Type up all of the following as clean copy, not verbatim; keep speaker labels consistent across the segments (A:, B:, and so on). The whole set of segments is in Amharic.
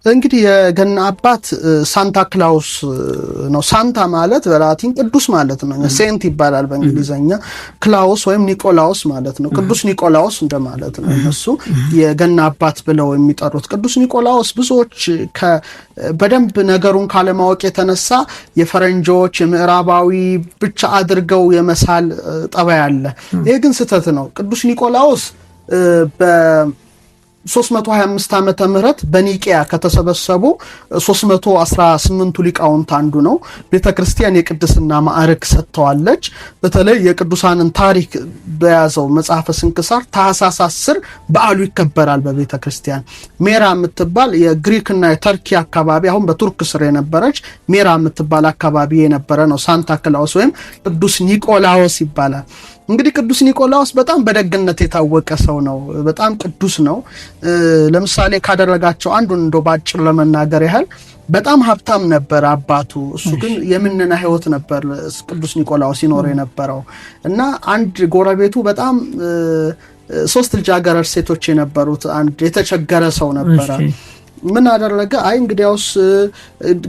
A: እንግዲህ የገና አባት ሳንታ ክላውስ ነው። ሳንታ ማለት በላቲን ቅዱስ ማለት ነው። ሴንት ይባላል በእንግሊዘኛ። ክላውስ ወይም ኒቆላውስ ማለት ነው። ቅዱስ ኒቆላውስ እንደማለት ነው። እነሱ የገና አባት ብለው የሚጠሩት ቅዱስ ኒቆላውስ ብዙዎች በደንብ ነገሩን ካለማወቅ የተነሳ የፈረንጆች የምዕራባዊ ብቻ አድርገው የመሳል ጠባይ አለ። ይሄ ግን ስህተት ነው። ቅዱስ ኒቆላውስ በ325 ዓመተ ምህረት በኒቂያ ከተሰበሰቡ 318ቱ ሊቃውንት አንዱ ነው። ቤተክርስቲያን የቅድስና ማዕረግ ሰጥተዋለች። በተለይ የቅዱሳንን ታሪክ በያዘው መጽሐፈ ስንክሳር ታኅሳስ 10 በዓሉ ይከበራል በቤተክርስቲያን። ሜራ የምትባል የግሪክና የተርኪ አካባቢ አሁን በቱርክ ስር የነበረች ሜራ የምትባል አካባቢ የነበረ ነው። ሳንታ ክላውስ ወይም ቅዱስ ኒቆላዎስ ይባላል። እንግዲህ ቅዱስ ኒቆላዎስ በጣም በደግነት የታወቀ ሰው ነው። በጣም ቅዱስ ነው። ለምሳሌ ካደረጋቸው አንዱን እንደው ባጭር ለመናገር ያህል በጣም ሀብታም ነበር አባቱ። እሱ ግን የምንና ህይወት ነበር ቅዱስ ኒቆላዎስ ሲኖር የነበረው እና አንድ ጎረቤቱ በጣም 3 ልጃገረድ ሴቶች የነበሩት አንድ የተቸገረ ሰው ነበረ። ምን አደረገ? አይ እንግዲያውስ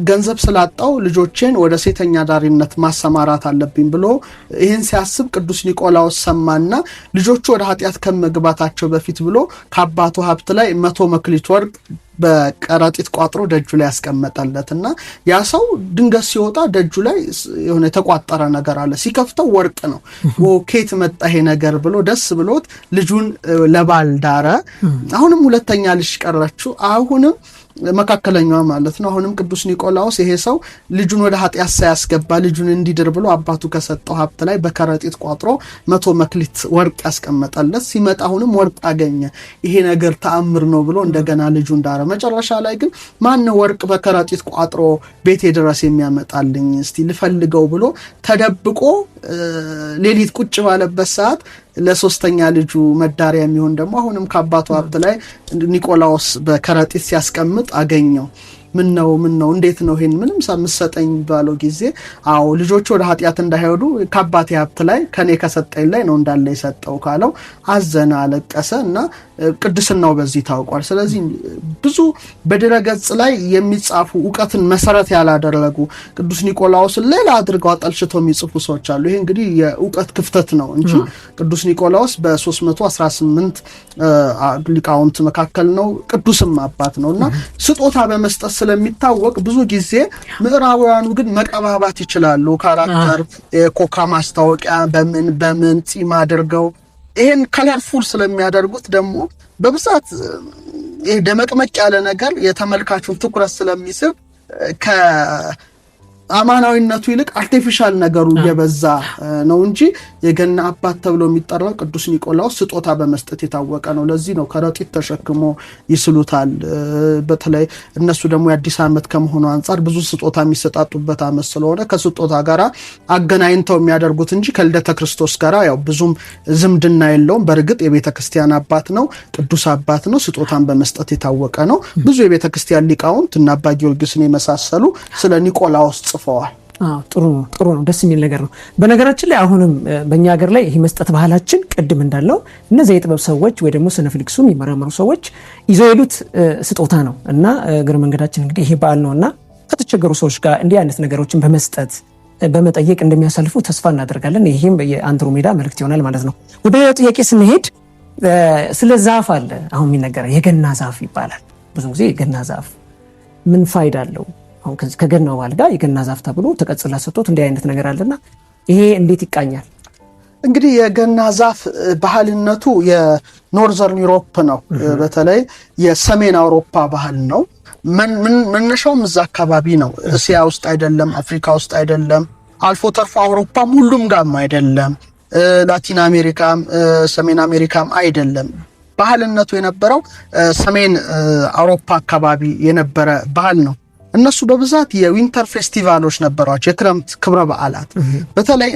A: ገንዘብ ስላጣው ልጆቼን ወደ ሴተኛ ዳሪነት ማሰማራት አለብኝ ብሎ ይሄን ሲያስብ ቅዱስ ኒቆላዎስ ሰማና ልጆቹ ወደ ኃጢአት ከመግባታቸው በፊት ብሎ ከአባቱ ሀብት ላይ 100 መክሊት ወርቅ በቀረጢት ቋጥሮ ደጁ ላይ ያስቀመጠለትና ያ ሰው ድንገት ሲወጣ ደጁ ላይ የሆነ የተቋጠረ ነገር አለ። ሲከፍተው ወርቅ ነው። ኬት መጣ ይሄ ነገር ብሎ ደስ ብሎት ልጁን ለባል ዳረ። አሁንም ሁለተኛ ልጅ ቀረችው። አሁንም መካከለኛዋ ማለት ነው። አሁንም ቅዱስ ኒቆላዎስ ይሄ ሰው ልጁን ወደ ኃጢአት ሳያስገባ ልጁን እንዲድር ብሎ አባቱ ከሰጠው ሀብት ላይ በከረጢት ቋጥሮ 100 መክሊት ወርቅ ያስቀመጠለት። ሲመጣ አሁንም ወርቅ አገኘ። ይሄ ነገር ተአምር ነው ብሎ እንደገና ልጁን ዳረ። መጨረሻ ላይ ግን ማን ወርቅ በከረጢት ቋጥሮ ቤቴ ድረስ የሚያመጣልኝ እስቲ ልፈልገው ብሎ ተደብቆ ሌሊት ቁጭ ባለበት ሰዓት ለሶስተኛ ልጁ መዳሪያ የሚሆን ደግሞ አሁንም ከአባቱ ሀብት ላይ ኒቆላዎስ በከረጢት ሲያስቀምጥ አገኘው። ምን ነው እንዴት ነው ይሄን ምንም ሳምሰጠኝ ባለው ጊዜ አዎ ልጆቹ ወደ ኃጢአት እንዳይሄዱ ከአባቴ ሀብት ላይ ከኔ ከሰጠኝ ላይ ነው እንዳለ የሰጠው ካለው አዘነ፣ አለቀሰ እና ቅድስናው በዚህ ታውቋል። ስለዚህ ብዙ በድረገጽ ላይ የሚጻፉ ዕውቀትን መሰረት ያላደረጉ ቅዱስ ኒቆላዎስን ሌላ አድርገው አጠልሽተው የሚጽፉ ሰዎች አሉ። ይሄ እንግዲህ የዕውቀት ክፍተት ነው እንጂ ቅዱስ ኒቆላዎስ በ318 ሊቃውንት መካከል ነው። ቅዱስም አባት ነውና ስጦታ በመስጠት ስለሚታወቅ ብዙ ጊዜ ምዕራባውያኑ ግን መቀባባት ይችላሉ። ካራክተር የኮካ ማስታወቂያ በምን ጺም አድርገው ይሄን ከለርፉል ስለሚያደርጉት ደግሞ በብዛት ይሄ ደመቅመቅ ያለ ነገር የተመልካቹን ትኩረት ስለሚስብ አማናዊነቱ ይልቅ አርቲፊሻል ነገሩ እየበዛ ነው እንጂ የገና አባት ተብሎ የሚጠራው ቅዱስ ኒቆላዎስ ስጦታ በመስጠት የታወቀ ነው። ለዚህ ነው ከረጢት ተሸክሞ ይስሉታል። በተለይ እነሱ ደግሞ የአዲስ ዓመት ከመሆኑ አንፃር ብዙ ስጦታ የሚሰጣጡበት ዓመት ስለሆነ ከስጦታ ጋራ አገናኝተው የሚያደርጉት እንጂ ከልደተ ክርስቶስ ጋራ ያው ብዙም ዝምድና የለውም። በእርግጥ የቤተ ክርስቲያን አባት ነው፣ ቅዱስ አባት ነው፣ ስጦታን በመስጠት የታወቀ ነው። ብዙ የቤተ ክርስቲያን ሊቃውንት እና አባ ጊዮርጊስን የመሳሰሉ ስለ ኒቆላዎስ ጽፈዋል።
B: ጥሩ ነው። ደስ የሚል ነገር ነው። በነገራችን ላይ አሁንም በእኛ ሀገር ላይ ይሄ መስጠት ባህላችን ቅድም እንዳለው እነዚህ የጥበብ ሰዎች ወይ ደግሞ ስነ ፍልክሱ የሚመረምሩ ሰዎች ይዘው የሄዱት ስጦታ ነው እና እግረ መንገዳችን እንግዲህ ይሄ በዓል ነውና ከተቸገሩ ሰዎች ጋር እንዲህ አይነት ነገሮችን በመስጠት በመጠየቅ እንደሚያሳልፉ ተስፋ እናደርጋለን። ይሄም የአንድሮሜዳ መልእክት ይሆናል ማለት ነው። ወደ ጥያቄ ስንሄድ ስለ ዛፍ አለ አሁን የሚነገረው የገና ዛፍ ይባላል። ብዙ ጊዜ የገና ዛፍ ምን ፋይዳ አለው? አሁን ከገናው በዓል ጋር የገና ዛፍ ተብሎ ተቀጽላ ሰጥቶት እንዲህ አይነት ነገር አለና ይሄ እንዴት ይቃኛል?
A: እንግዲህ የገና ዛፍ ባህልነቱ የኖርዘርን ዩሮፕ ነው። በተለይ የሰሜን አውሮፓ ባህል ነው። መነሻውም እዛ አካባቢ ነው። እስያ ውስጥ አይደለም፣ አፍሪካ ውስጥ አይደለም፣ አልፎ ተርፎ አውሮፓም ሁሉም ጋርም አይደለም፣ ላቲን አሜሪካም ሰሜን አሜሪካም አይደለም። ባህልነቱ የነበረው ሰሜን አውሮፓ አካባቢ የነበረ ባህል ነው። እነሱ በብዛት የዊንተር ፌስቲቫሎች ነበሯቸው፣ የክረምት ክብረ በዓላት። በተለይ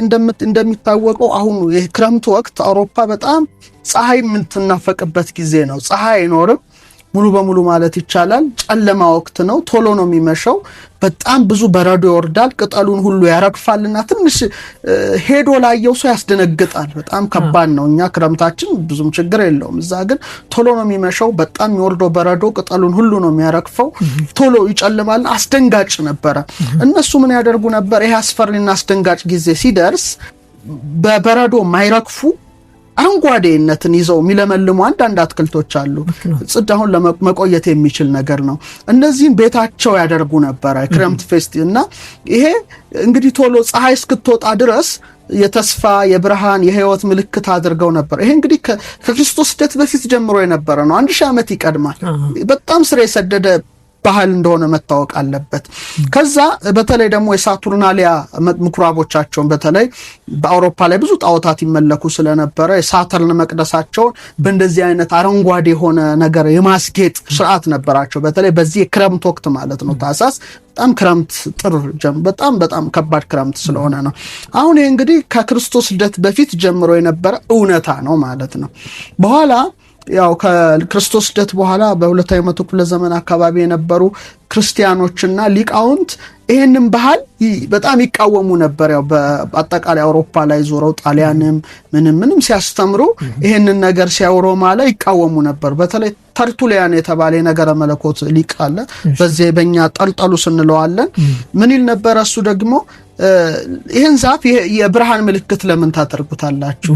A: እንደሚታወቀው አሁን የክረምት ወቅት አውሮፓ በጣም ፀሐይ የምትናፈቅበት ጊዜ ነው። ፀሐይ አይኖርም ሙሉ በሙሉ ማለት ይቻላል። ጨለማ ወቅት ነው። ቶሎ ነው የሚመሸው። በጣም ብዙ በረዶ ይወርዳል፣ ቅጠሉን ሁሉ ያረግፋልና ትንሽ ሄዶ ላየው ሰው ያስደነግጣል። በጣም ከባድ ነው። እኛ ክረምታችን ብዙም ችግር የለውም፣ እዛ ግን ቶሎ ነው የሚመሸው። በጣም የሚወርደው በረዶ ቅጠሉን ሁሉ ነው የሚያረግፈው፣ ቶሎ ይጨልማል። አስደንጋጭ ነበረ። እነሱ ምን ያደርጉ ነበር? ይሄ አስፈሪና አስደንጋጭ ጊዜ ሲደርስ በበረዶ ማይረግፉ አረንጓዴነትን ይዘው የሚለመልሙ አንዳንድ አትክልቶች አሉ። ጽድ አሁን ለመቆየት የሚችል ነገር ነው። እነዚህን ቤታቸው ያደርጉ ነበረ ክረምት ፌስት እና ይሄ እንግዲህ ቶሎ ፀሐይ እስክትወጣ ድረስ የተስፋ የብርሃን የህይወት ምልክት አድርገው ነበር። ይሄ እንግዲህ ከክርስቶስ ልደት በፊት ጀምሮ የነበረ ነው። 1000 ዓመት ይቀድማል። በጣም ስር የሰደደ ባህል እንደሆነ መታወቅ አለበት። ከዛ በተለይ ደግሞ የሳቱርናሊያ ምኩራቦቻቸውን በተለይ በአውሮፓ ላይ ብዙ ጣዖታት ይመለኩ ስለነበረ የሳተርን መቅደሳቸውን በእንደዚህ አይነት አረንጓዴ የሆነ ነገር የማስጌጥ ስርዓት ነበራቸው። በተለይ በዚህ የክረምት ወቅት ማለት ነው። ታህሳስ በጣም ክረምት፣ ጥር በጣም ከባድ ክረምት ስለሆነ ነው። አሁን ይሄ እንግዲህ ከክርስቶስ ልደት በፊት ጀምሮ የነበረ እውነታ ነው ማለት ነው። በኋላ ያው ከክርስቶስ ልደት በኋላ በሁለተኛው መቶ ክፍለ ዘመን አካባቢ የነበሩ ክርስቲያኖችና ሊቃውንት ይሄንን ባህል በጣም ይቃወሙ ነበር። ያው በአጠቃላይ አውሮፓ ላይ ዞረው ጣሊያንም ምንም ሲያስተምሩ ይሄንን ነገር ሲያወሮማ ላይ ይቃወሙ ነበር። በተለይ ተርቱሊያን የተባለ የነገረ መለኮት ሊቅ አለ። በዚህ በእኛ ጠልጠሉስ እንለዋለን። ምን ይል ነበር እሱ ደግሞ ይሄን ዛፍ የብርሃን ምልክት ለምን ታደርጉታላችሁ?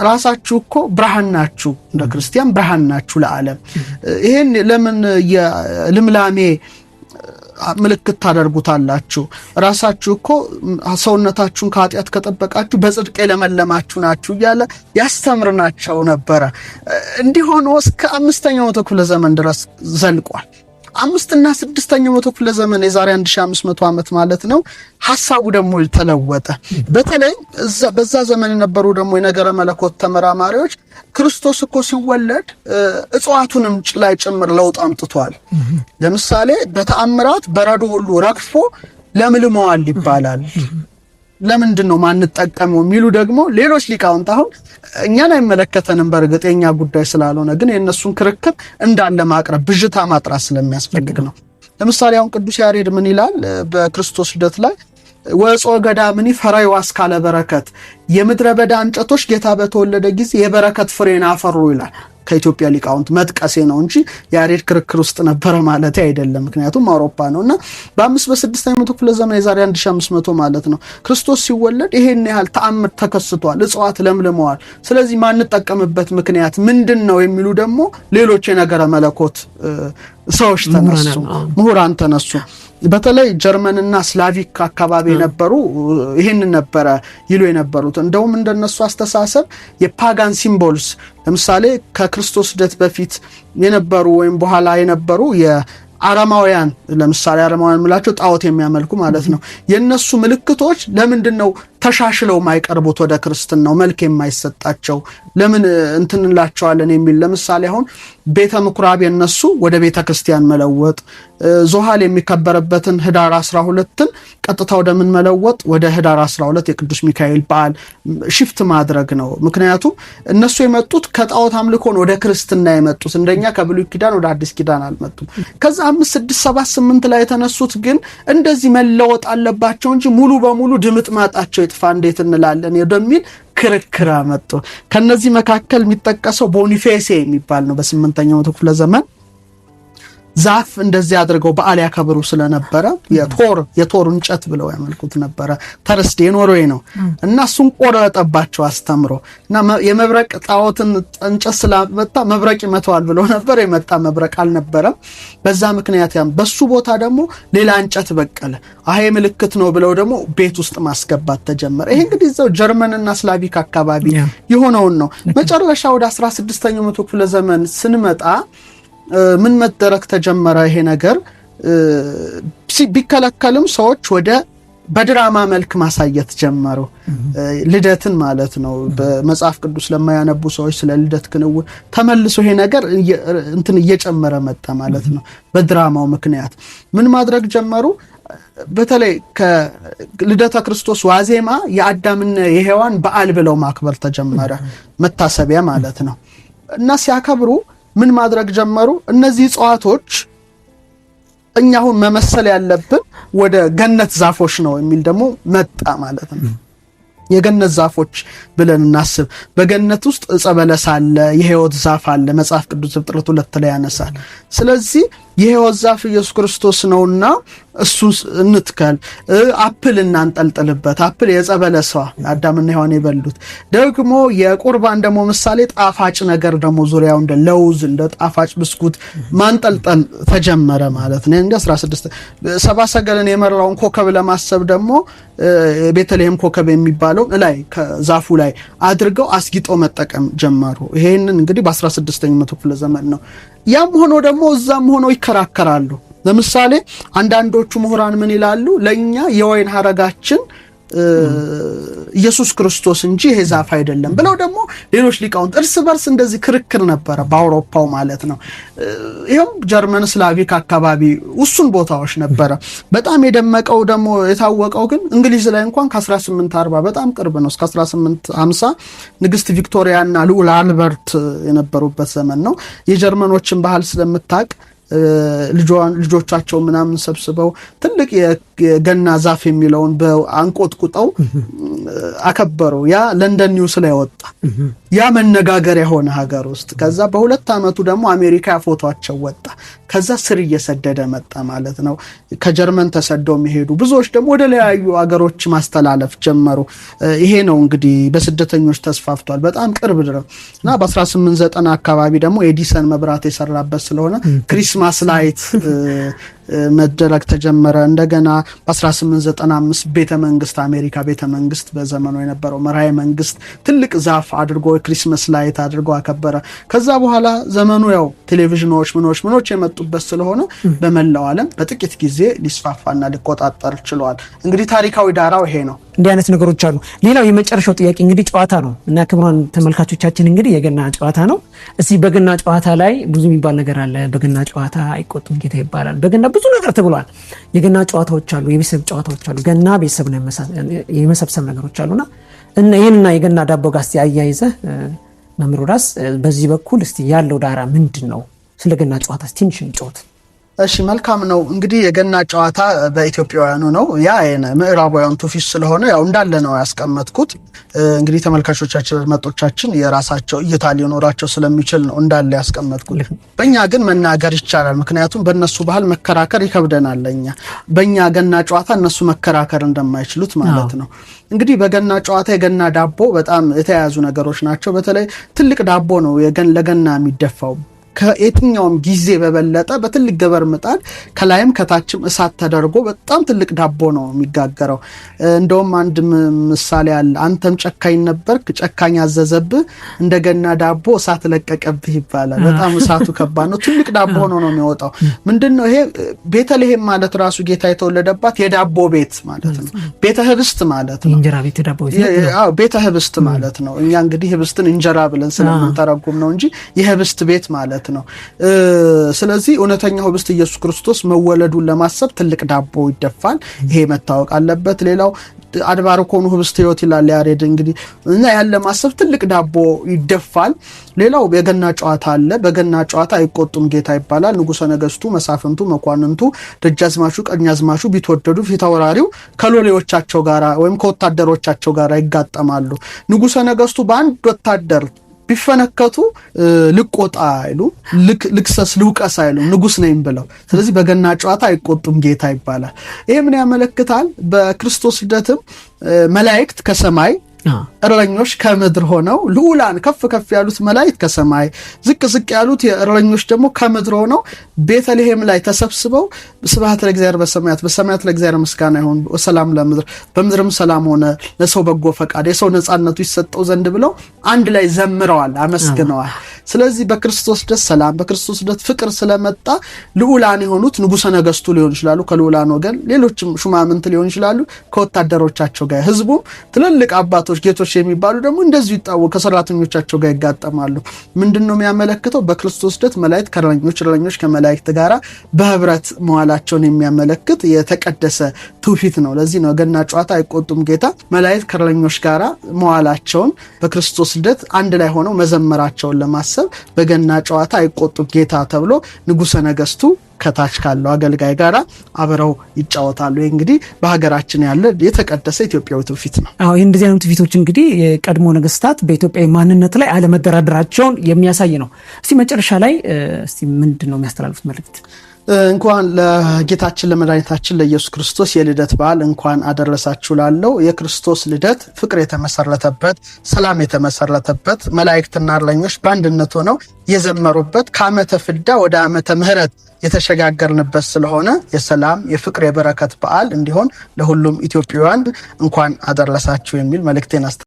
A: ራሳችሁ እኮ ብርሃን ናችሁ፣ እንደ ክርስቲያን ብርሃን ናችሁ ለዓለም። ይሄን ለምን የልምላሜ ምልክት ታደርጉታላችሁ? ራሳችሁ እኮ ሰውነታችሁን ከኃጢአት ከጠበቃችሁ በጽድቅ የለመለማችሁ ናችሁ እያለ ያስተምርናቸው ነበረ። እንዲህ ሆኖ እስከ 5ኛው መቶ ክፍለ ዘመን ድረስ ዘልቋል። 5 እና 6ኛው መቶ ክፍለ ዘመን የዛሬ 1500 ዓመት ማለት ነው። ሐሳቡ ደግሞ ተለወጠ። በተለይ በዛ ዘመን የነበሩ ደግሞ የነገረ መለኮት ተመራማሪዎች ክርስቶስ እኮ ሲወለድ እጽዋቱንም ላይ ጭምር ለውጥ አምጥቷል። ለምሳሌ በተአምራት በረዶ ሁሉ ረግፎ ለምልመዋል ይባላል። ለምንድን ነው ማንጠቀመው የሚሉ ደግሞ ሌሎች ሊቃውንት አሁን እኛን አይመለከተንም በእርግጥ የኛ ጉዳይ ስላልሆነ ግን የነሱን ክርክር እንዳለ ማቅረብ ብዥታ ማጥራት ስለሚያስፈልግ ነው። ለምሳሌ አሁን ቅዱስ ያሬድ ምን ይላል በክርስቶስ ልደት ላይ ወጾ ገዳምኒ ፈራይ ዋስካለ በረከት፣ የምድረ በዳ እንጨቶች ጌታ በተወለደ ጊዜ የበረከት ፍሬን አፈሩ ይላል። ከኢትዮጵያ ሊቃውንት መጥቀሴ ነው እንጂ ያሬድ ክርክር ውስጥ ነበረ ማለት አይደለም። ምክንያቱም አውሮፓ ነውና በ6ኛው መቶ ክፍለ ዘመን የዛሬ 1500 ማለት ነው ክርስቶስ ሲወለድ ይሄን ያህል ተአምር ተከስቷል። እጽዋት ለምልመዋል። ስለዚህ ማንጠቀምበት ምክንያት ምንድነው የሚሉ ደግሞ ሌሎች የነገረ መለኮት ሰዎች ተነሱ፣ ምሁራን ተነሱ። በተለይ ጀርመንና ስላቪክ አካባቢ የነበሩ ይሄን ነበረ ይሉ የነበሩት። እንደውም እንደነሱ አስተሳሰብ የፓጋን ሲምቦልስ ለምሳሌ ከክርስቶስ ልደት በፊት የነበሩ ወይም በኋላ የነበሩ አረማውያን ለምሳሌ አረማውያን ምላቸው ጣዖት የሚያመልኩ ማለት ነው። የነሱ ምልክቶች ለምንድነው ተሻሽለው ማይቀርቡት ወደ ክርስትናው መልክ የማይሰጣቸው ለምን እንትንላቸዋለን የሚል ለምሳሌ አሁን ቤተ ምኩራብ የነሱ ወደ ቤተ ክርስቲያን መለወጥ፣ ዞሃል የሚከበረበትን ህዳር 12ን ቀጥታ ወደ ምን መለወጥ ወደ ህዳር 12 የቅዱስ ሚካኤል በዓል ሽፍት ማድረግ ነው። ምክንያቱም እነሱ የመጡት ከጣዖት አምልኮን ወደ ክርስትና የመጡት እንደኛ ከብሉይ ኪዳን ወደ አዲስ ኪዳን አልመጡም። ከዛ 5 6 7 8 ላይ የተነሱት ግን እንደዚህ መለወጥ አለባቸው እንጂ ሙሉ በሙሉ ድምጥ ማጣቸው ይጥፋ እንዴት እንላለን ወደሚል ክርክር አመጡ። ከነዚህ መካከል የሚጠቀሰው ቦኒፌሴ የሚባል ነው። በ8ኛው መቶ ክፍለ ዘመን ዛፍ እንደዚህ አድርገው በዓል ያከብሩ ስለነበረ የቶር እንጨት ብለው ያመልኩት ነበረ። ተርስዴ ኖርዌይ ነው እና እሱን ቆረጠባቸው አስተምሮ እና የመብረቅ ጣዖትን እንጨት ስላመጣ መብረቅ ይመታዋል ብለው ነበር። የመጣ መብረቅ አልነበረም። በዛ ምክንያት በሱ ቦታ ደግሞ ሌላ እንጨት በቀለ። አሄ ምልክት ነው ብለው ደግሞ ቤት ውስጥ ማስገባት ተጀመረ። ይሄ እንግዲህ እዛው ጀርመንና ስላቪክ አካባቢ የሆነውን ነው። መጨረሻ ወደ 16ኛው መቶ ክፍለ ዘመን ስንመጣ ምን መደረግ ተጀመረ? ይሄ ነገር ቢከለከልም ሰዎች ወደ በድራማ መልክ ማሳየት ጀመሩ። ልደትን ማለት ነው። በመጽሐፍ ቅዱስ ለማያነቡ ሰዎች ስለ ልደት ክንውን ተመልሶ ይሄ ነገር እንትን እየጨመረ መጣ ማለት ነው። በድራማው ምክንያት ምን ማድረግ ጀመሩ? በተለይ ከልደተ ክርስቶስ ዋዜማ የአዳምና የሔዋን በዓል ብለው ማክበር ተጀመረ። መታሰቢያ ማለት ነው። እና ሲያከብሩ ምን ማድረግ ጀመሩ? እነዚህ እጽዋቶች እኛ አሁን መመሰል ያለብን ወደ ገነት ዛፎች ነው የሚል ደግሞ መጣ ማለት ነው። የገነት ዛፎች ብለን እናስብ። በገነት ውስጥ ዕፀ በለስ አለ፣ የሕይወት ዛፍ አለ። መጽሐፍ ቅዱስ ዘፍጥረት 2 ላይ ያነሳል። ስለዚህ የሕይወት ዛፍ ኢየሱስ ክርስቶስ ነውና እሱን እንትከል፣ አፕል እናንጠልጥልበት። አፕል የዕፀ በለሷ አዳምና ሔዋን የበሉት ደግሞ የቁርባን ደግሞ ምሳሌ ጣፋጭ ነገር ደግሞ ዙሪያው እንደ ለውዝ እንደ ጣፋጭ ብስኩት ማንጠልጠል ተጀመረ ማለት ነው። እንደ 16 ሰብአ ሰገልን የመራውን ኮከብ ለማሰብ ደግሞ ቤተልሔም ኮከብ የሚባለው ላይ ከዛፉ ላይ አድርገው አስጊጠው መጠቀም ጀመሩ። ይሄንን እንግዲህ በ16ኛው መቶ ክፍለ ዘመን ነው። ያም ሆኖ ደግሞ እዛም ሆኖ ይከራከራሉ። ለምሳሌ አንዳንዶቹ ምሁራን ምን ይላሉ? ለኛ የወይን ሐረጋችን ኢየሱስ ክርስቶስ እንጂ ይሄ ዛፍ አይደለም ብለው ደግሞ ሌሎች ሊቃውንት እርስ በርስ እንደዚህ ክርክር ነበረ በአውሮፓው ማለት ነው። ይሄም ጀርመን ስላቪክ አካባቢ ውሱን ቦታዎች ነበረ። በጣም የደመቀው ደግሞ የታወቀው ግን እንግሊዝ ላይ እንኳን ከ1840 በጣም ቅርብ ነው እስከ 1850 ንግስት ቪክቶሪያና ልዑል አልበርት የነበሩበት ዘመን ነው። የጀርመኖችን ባህል ስለምታውቅ ልጆቻቸው ምናምን ሰብስበው ትልቅ የገና ዛፍ የሚለውን በአንቆጥቁጠው አከበሩ። ያ ለንደን ኒውስ ላይ ወጣ። ያ መነጋገሪያ ሆነ ሀገር ውስጥ። ከዛ በ2 ዓመቱ ደግሞ አሜሪካ ፎቶአቸው ወጣ። ከዛ ስር እየሰደደ መጣ ማለት ነው። ከጀርመን ተሰደው የሚሄዱ ብዙዎች ደግሞ ወደ ለያዩ ሀገሮች ማስተላለፍ ጀመሩ። ይሄ ነው እንግዲህ በስደተኞች ተስፋፍቷል በጣም ቅርብ ድረስ እና በ1890 አካባቢ ደግሞ ኤዲሰን መብራት የሰራበት ስለሆነ ክሪስማስ ላይት መደረግ ተጀመረ። እንደገና በ1895 ቤተ መንግስት አሜሪካ ቤተ መንግስት በዘመኑ የነበረው መራሄ መንግስት ትልቅ ዛፍ አድርጎ ክሪስማስ ላይት አድርጎ አከበረ። ከዛ በኋላ ዘመኑ ያው ቴሌቪዥኖች ምኖች የመጡበት ስለሆነ በመላው ዓለም በጥቂት ጊዜ ሊስፋፋና ሊቆጣጠር ችሏል። እንግዲህ ታሪካዊ ዳራው ይሄ ነው።
B: እንዲህ አይነት ነገሮች አሉ። ሌላው የመጨረሻው ጥያቄ እንግዲህ ጨዋታ ነው እና ክቡራን ተመልካቾቻችን እንግዲህ የገና ጨዋታ ነው። እስቲ በገና ጨዋታ ላይ ብዙ የሚባል ነገር አለ። በገና ጨዋታ አይቆጡም ጌታ ይባላል። በገና ብዙ ነገር ተብሏል። የገና ጨዋታዎች አሉ፣ የቤተሰብ ጨዋታዎች አሉ። ገና ቤተሰብ ነው የመሰብሰብ ነገሮች አሉና እና ይሄንና የገና ዳቦ ጋር እስቲ አያይዘህ መምህር ሮዳስ በዚህ በኩል እስቲ ያለው ዳራ ምንድን ነው? ስለ ገና ጨዋታ ትንሽ እንጫወት።
A: እሺ መልካም ነው። እንግዲህ የገና ጨዋታ በኢትዮጵያውያኑ ነው። ያ ምዕራባውያን ትውፊት ስለሆነ ያው እንዳለ ነው ያስቀመጥኩት። እንግዲህ ተመልካቾቻችን አድማጮቻችን የራሳቸው እይታ ሊኖራቸው ስለሚችል ነው እንዳለ ያስቀመጥኩት። በእኛ ግን መናገር ይቻላል፣ ምክንያቱም በእነሱ ባህል መከራከር ይከብደናል። በእኛ ገና ጨዋታ እነሱ መከራከር እንደማይችሉት ማለት ነው። እንግዲህ በገና ጨዋታ የገና ዳቦ በጣም የተያያዙ ነገሮች ናቸው። በተለይ ትልቅ ዳቦ ነው ለገና የሚደፋው። ከየትኛውም ጊዜ በበለጠ በትልቅ ገበር ምጣድ ከላይም ከታችም እሳት ተደርጎ በጣም ትልቅ ዳቦ ነው የሚጋገረው። እንደውም አንድ ምሳሌ አለ። አንተም ጨካኝ ነበርክ፣ ጨካኝ አዘዘብህ፣ እንደገና ዳቦ እሳት ለቀቀብህ ይባላል። በጣም እሳቱ ከባድ ነው። ትልቅ ዳቦ ሆኖ ነው የሚወጣው። ምንድነው ይሄ? ቤተልሔም ማለት ራሱ ጌታ የተወለደባት የዳቦ ቤት ማለት ነው። ቤተ ህብስት ማለት ነው።
B: እንጀራ ቤት ዳቦ ቤት።
A: አዎ ቤተ ህብስት ማለት ነው። እኛ እንግዲህ ህብስትን እንጀራ ብለን ስለምንተረጉም ነው እንጂ የህብስት ቤት ማለት ነው። ስለዚህ እውነተኛው ህብስት ኢየሱስ ክርስቶስ መወለዱን ለማሰብ ትልቅ ዳቦ ይደፋል። ይሄ መታወቅ አለበት። ሌላው አድባር ኮኑ ህብስት ህይወት ይላል ያሬድ። እንግዲህ እና ያለ ማሰብ ትልቅ ዳቦ ይደፋል። ሌላው የገና ጨዋታ አለ። በገና ጨዋታ አይቆጡም ጌታ ይባላል። ንጉሠ ነገስቱ፣ መሳፍንቱ፣ መኳንንቱ፣ ደጃዝማቹ፣ ቀኛዝማቹ ቢትወደዱ ፊታውራሪው ከሎሌዎቻቸው ጋር ወይም ከወታደሮቻቸው ጋር ይጋጠማሉ። ንጉሠ ነገስቱ በአንድ ወታደር ቢፈነከቱ ልቆጣ አይሉ ልክሰስ ልውቀስ አይሉ ንጉስ ነኝ ብለው። ስለዚህ በገና ጨዋታ አይቆጡም ጌታ ይባላል። ይሄ ምን ያመለክታል? በክርስቶስ ልደትም መላእክት ከሰማይ እረኞች ከምድር ሆነው ልዑላን ከፍ ከፍ ያሉት መላእክት ከሰማይ ዝቅ ዝቅ ያሉት የእረኞች ደግሞ ከምድር ሆነው ቤተልሔም ላይ ተሰብስበው ስብሐት ለእግዚአብሔር በሰማያት በሰማያት ለእግዚአብሔር ምስጋና ይሁን ወሰላም ለምድር በምድርም ሰላም ሆነ ለሰው በጎ ፈቃድ የሰው ነጻነቱ ይሰጠው ዘንድ ብለው አንድ ላይ ዘምረዋል፣ አመስግነዋል። ስለዚህ በክርስቶስ ደስ ሰላም በክርስቶስ ደስ ፍቅር ስለመጣ ልዑላን የሆኑት ንጉሠ ነገስቱ ሊሆን ይችላሉ ከልዑላን ወገን፣ ሌሎችም ሹማምንት ሊሆን ይችላሉ ከወታደሮቻቸው ጋር፣ ህዝቡ ትልልቅ አባቶች ጌቶች የሚባሉ ደግሞ እንደዚሁ ይጣው ከሰራተኞቻቸው ጋር ይጋጠማሉ። ምንድነው የሚያመለክተው? በክርስቶስ ደት መላእክት ከእረኞች እረኞች ከመላእክት ጋራ በህብረት መዋላቸውን የሚያመለክት የተቀደሰ ትውፊት ነው። ለዚህ ነው ገና ጨዋታ አይቆጡም ጌታ መላእክት ከእረኞች ጋራ መዋላቸውን በክርስቶስ ደት አንድ ላይ ሆነው መዘመራቸውን ለማሰብ በገና ጨዋታ አይቆጡም ጌታ ተብሎ ንጉሠ ነገስቱ ከታች ካለው አገልጋይ ጋራ አብረው ይጫወታሉ። ይህ እንግዲህ በሀገራችን ያለ የተቀደሰ ኢትዮጵያዊ ትውፊት ነው።
B: አዎ ይህ እንደዚህ አይነት ትውፊቶች እንግዲህ የቀድሞ ነገስታት በኢትዮጵያዊ ማንነት ላይ አለመደራደራቸውን የሚያሳይ ነው። እስቲ መጨረሻ ላይ እስቲ ምንድን ነው የሚያስተላልፉት መልእክት?
A: እንኳን ለጌታችን ለመድኃኒታችን ለኢየሱስ ክርስቶስ የልደት በዓል እንኳን አደረሳችሁ ላለው የክርስቶስ ልደት ፍቅር የተመሰረተበት፣ ሰላም የተመሰረተበት፣ መላእክትና እረኞች በአንድነት ሆነው የዘመሩበት፣ ከዓመተ ፍዳ ወደ ዓመተ ምሕረት የተሸጋገርንበት ስለሆነ የሰላም የፍቅር የበረከት በዓል እንዲሆን ለሁሉም ኢትዮጵያውያን እንኳን አደረሳችሁ የሚል መልእክቴን